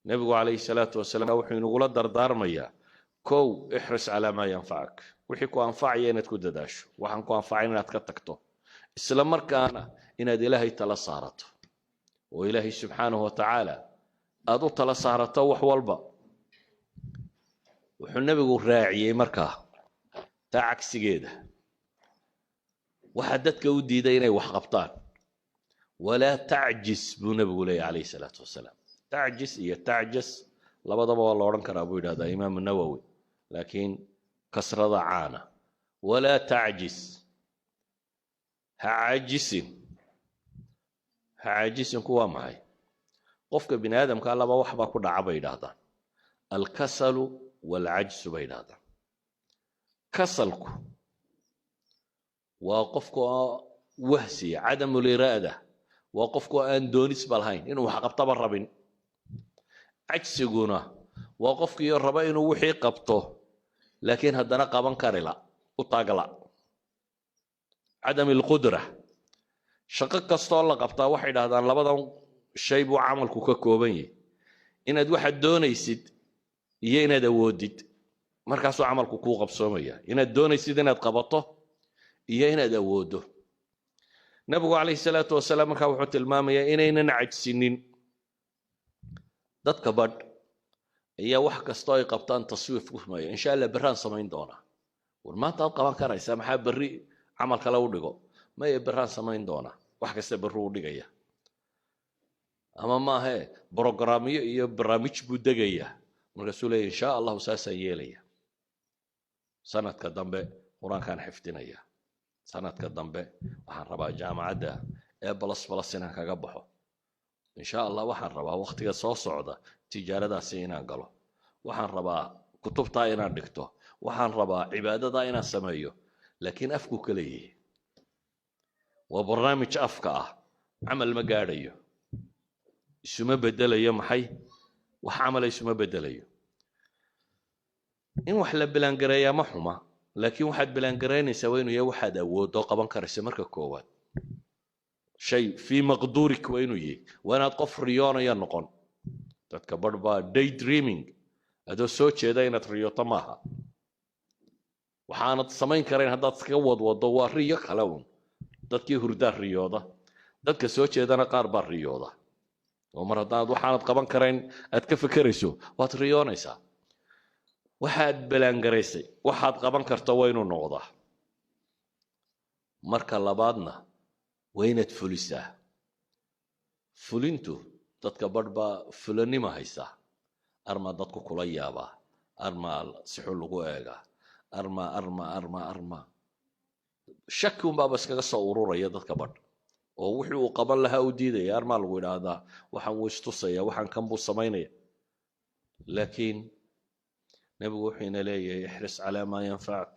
nabigu calayhi salaatu wasalaam wuxuu inagula dardaarmayaa kow ixris calaa maa yanfacak wixii ku anfacaya inaad ku dadaasho waxaan ku anfacay inaad ka tagto isla markaana inaad ilaahay tala saarato oo ilaahay subxaanahu watacaala aad u tala saarato wax walba wuxuu nabigu raaciyey markaa taa cagsigeeda waxaa dadka u diiday inay wax qabtaan walaa tacjis buu nabigu leeyahy calayhi salaatu wasalaam تعجز هي تعجز لبضب والله ورن كان أبو هذا إمام النووي لكن كسر ضعانة ولا تعجز هعجز كوا معي قفك بني آدم قال الله وحبا كنا عبيد هذا الكسل والعجز بين هذا كسلك وقفك وهسي عدم الإرادة وقفك أن دونس بالهين إنه حقب طبر cajsiguna waa qofkii raba inuu wixii qabto laakiin haddana qaban kari la u taagla cadam alqudra shaqo kastoo la qabtaa waxay dhahdaan labadan shay buu camalku ka kooban yahay inaad waxaad doonaysid iyo inaad awoodid markaasuu camalku kuu qabsoomaya inaad doonaysid inaad qabato iyo inaad awoodo nabigu calayhi salaatu wasalaam markaa wuxuu tilmaamayaa inaynan cajsinin dadka badh ayaa wax kastoo ay qabtaan taswiif ku sameeya insha Allah baraan samayn doona war maanta aad qaban karaysaa maxaa bari camal kale u dhigo ma ay baraan samayn doona wax kasta bari u dhigaya ama ma aha barnaamijyo iyo barnaamij buu degaya markaasuu leeyahay insha Allah saasaan yeelaya sanadka dambe quraankaan xifdinaya sanadka dambe waxaan rabaa jaamacadda ee balas inaan kaga baxo إن شاء الله وحن ربا وقت صو صعدة تجارة دا سينا قالوا وحن ربا كتب طائنا دكتو وحن ربا عبادة داينا سمايو لكن أفكو كليه وبرنامج أفكا عمل مقاريو اسمه بدل يوم حي وحعمل اسمه بدل يوم إن وحلا بلانقرية محومة لكن واحد بلانقرين يسوينه يا واحد أو دوقة بنكر سمرك كوات شيء في مقدورك وينو يي وانا قف ريانا ينقون تتكبر با داي دريمينج هذا سوتش هذا ينت ريوتا ماها وحانت سمين كرين هذا تكود ودوا ريا خلون dadkii hurda riyooda dadka soo jeedana qaar baa riyooda oo mar hadaad waxaanad qaban karayn aad ka fikirayso waad riyoonaysaa waxaad balaangaraysay waxaad qaban karto waa inuu noqdaa marka labaadna وينت فلسة فلنتو dadka badhba fulanima haysa arma dadku kula yaaba arma sixul lagu eega arma shaki un baa bas kaga soo ururaya dadka badh oo wixii uu qaban lahaa u diidaya arma lagu yiraahdaa waxaan weystusaya waxaan kan buu sameynaya laakiin nabigu wuxuu ina leeyahay ihris ala ma yanfa'uk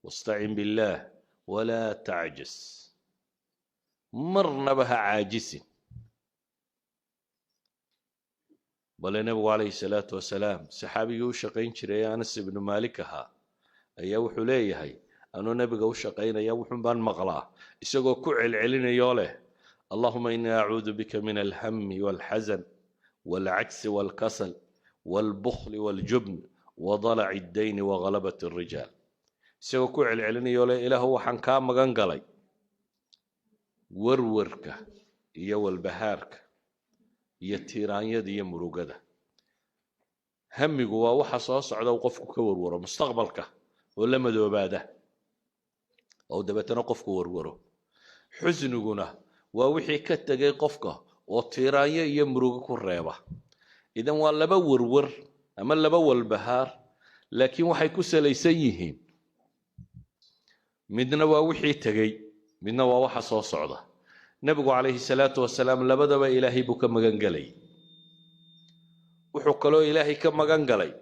wasta'in billah wala ta'jis مرنا بها عاجز بل النبي عليه الصلاة والسلام صحابي وشقين شري أنس بن مالكها أيوه حليه أنو نبي وشقين أيوه حنبان مغلا يسقو كعل علينا يوله اللهم إني أعوذ بك من الهم والحزن والعجز والكسل والبخل والجبن وضلع الدين وغلبة الرجال يسقو كعل علينا يوله إله هو حنكام مغنقلي warwarka iyo walbahaarka iyo tiiraanyada iyo murugada hamigu waa waxa soo socda oo qofku ka warwaro mustaqbalka oo la madoobaada oo dabeetana qofku warwaro xusniguna waa wixii ka tagay qofka oo tiiraanya iyo murugo ku reeba idan waa laba warwar ama laba walbahaar laakiin waxay ku salaysan yihiin midna waa wixii tagay midna waa waxa soo socda nabigu calayhi salaatu wasalaam labadaba ilaahay buu ka magan galay wuxuu kaloo ilaahay ka magan galay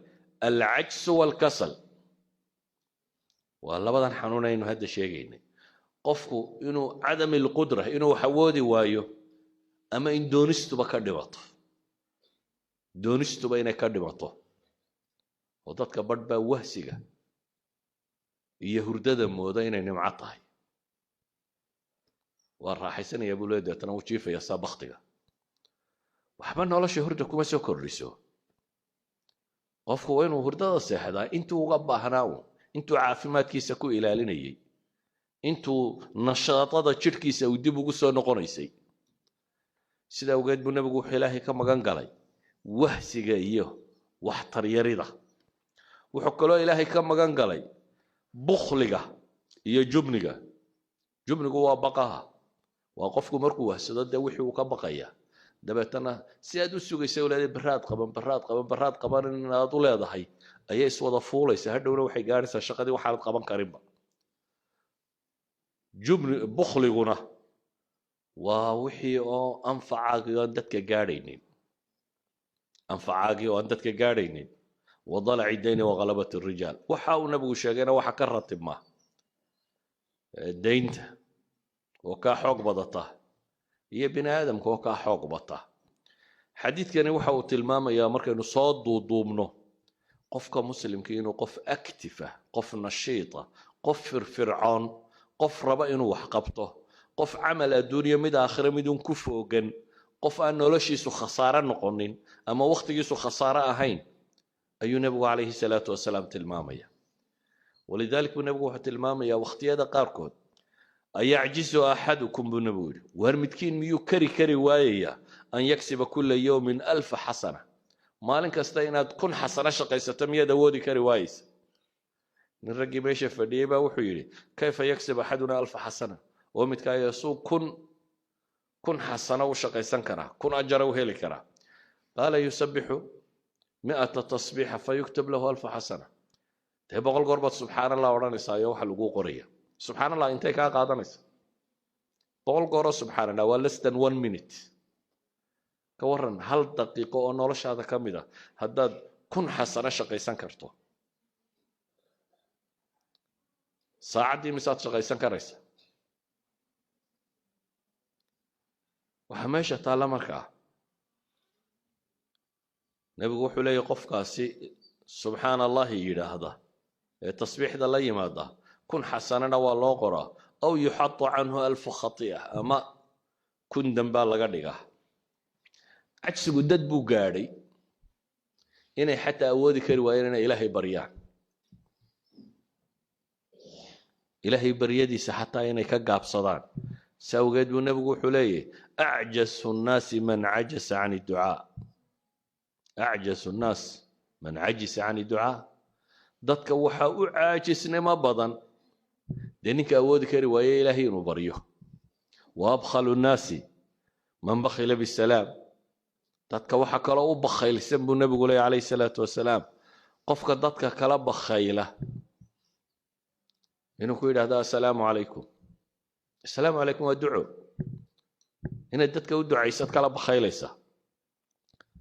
al-ajz wal-kasal waa labadan xanuunaynu hadda sheegaynay qofku inuu cadam al-qudra inuu xawoodi waayo ama in doonistuba ka dhimato doonistuba inay ka dhimato oo dadka badhba wahsiga iyo hurdada mooda inay nimco tahay والراحيسين يقولوا ده تنا وشيفة يا سابختها waxba nolosha hurda kuma soo kordhiso qofku waa inuu hurdada seexdaa intuu uga baahnaa uun intuu caafimaadkiisa ku ilaalinayay intuu nashaadada jidhkiisa uu dib ugu soo noqonaysay sida awgeed buu nabigu wuxuu ilaahay ka magan galay wahsiga iyo waxtaryarida wuxuu kaloo ilaahay ka magan galay bukhliga iyo jubnigu waa baqaha waa qofku markuu wahsado dee wixii uu ka baqaya dabeetana si aad u sugaysa walaadii baraad qaban inaad u leedahay ayay iswada fuulaysa hadhowna waxay gaadhaysaa shaqadii waxaanad qaban karinba bukhliguna waa wixii oo anfacaagii aan dadka gaadhaynin wadalaci dayni waghalabati rijaal waxa uu nabigu sheegayna waxa ka ratibma daynta oo kaa xoog badata iyo bini aadamka oo kaa xoog bata xadiidkani waxa uu tilmaamayaa markaynu soo duuduubno qofka muslimka inuu qof active qof nashiita qof firfircoon qof raba inuu wax qabto qof camal adduunyo mid aakhira midun ku foogan qof aan noloshiisu khasaare noqonin ama waqtigiisu khasaare ahayn ayuu nabigu calayhi salaatu wasalaam tilmaamaya walidalik buu nabigu wuxuu tilmaamayaa waqtiyada qaarkood ayacjizu axadukum buu nabigu yidhi waar midkiin miyuu kari waayaya an yaksiba kula yawmin 1000 xasana maalin kasta inaad 1000 xasano shaqaysato miyaad awoodi kari waayeysa nin raggii meesha fadhiyey baa wuxuu yidhi kayfa yaksib axaduna 1000 xasana oo midkaayo suu 1000 xasano u shaqaysan karaa 1000 ajara u heli karaa qaala yusabixu 100 tasbiixa fayuktub lahu 1000 xasana dee 100 goor baad subxaan allah odhanaysaa iyo waxa lagu qoraya subxaan allah intay kaa qaadanaysa 100 gooroo subxaan allah waa less than 1 minute ka waran hal daqiiqo oo noloshaada ka mid ah haddaad 1000 xasano shaqaysan karto saacaddii misaad shaqaysan karaysa waxa meesha taalla markaa nabigu wuxuu leeyahay qofkaasi subxaan allahi yidhaahda ee tasbiixda la yimaada 1000 xasanana waa loo qoraa aw yuxatu canhu 1000 khati'a ama 1000 dambaa laga dhigaa cajsigu dad buu gaadhay inay xataa awoodi kari waayeen inay ilaahay baryaan ilaahay baryadiisa xataa inay ka gaabsadaan sawgeed buu nabigu wuxuu leeyahay acjasu nnaasi man cajasa can idducaa acjasu nnaas man cajisa can idducaa dadka waxaa u caajisnimo badan dee ninka awoodi kari waaye ilaahay inuu baryo wa abkhalu nnaasi man bakhila bisalaam dadka waxa kaloo u bakhaylsan buu nabigu leeyahay calayhi salaatu wasalaam qofka dadka kala bakhayla inuu ku yidhaahdo assalaamu calaykum assalaamu calaykum waa duco inaad dadka u ducaysad kala bakhaylaysa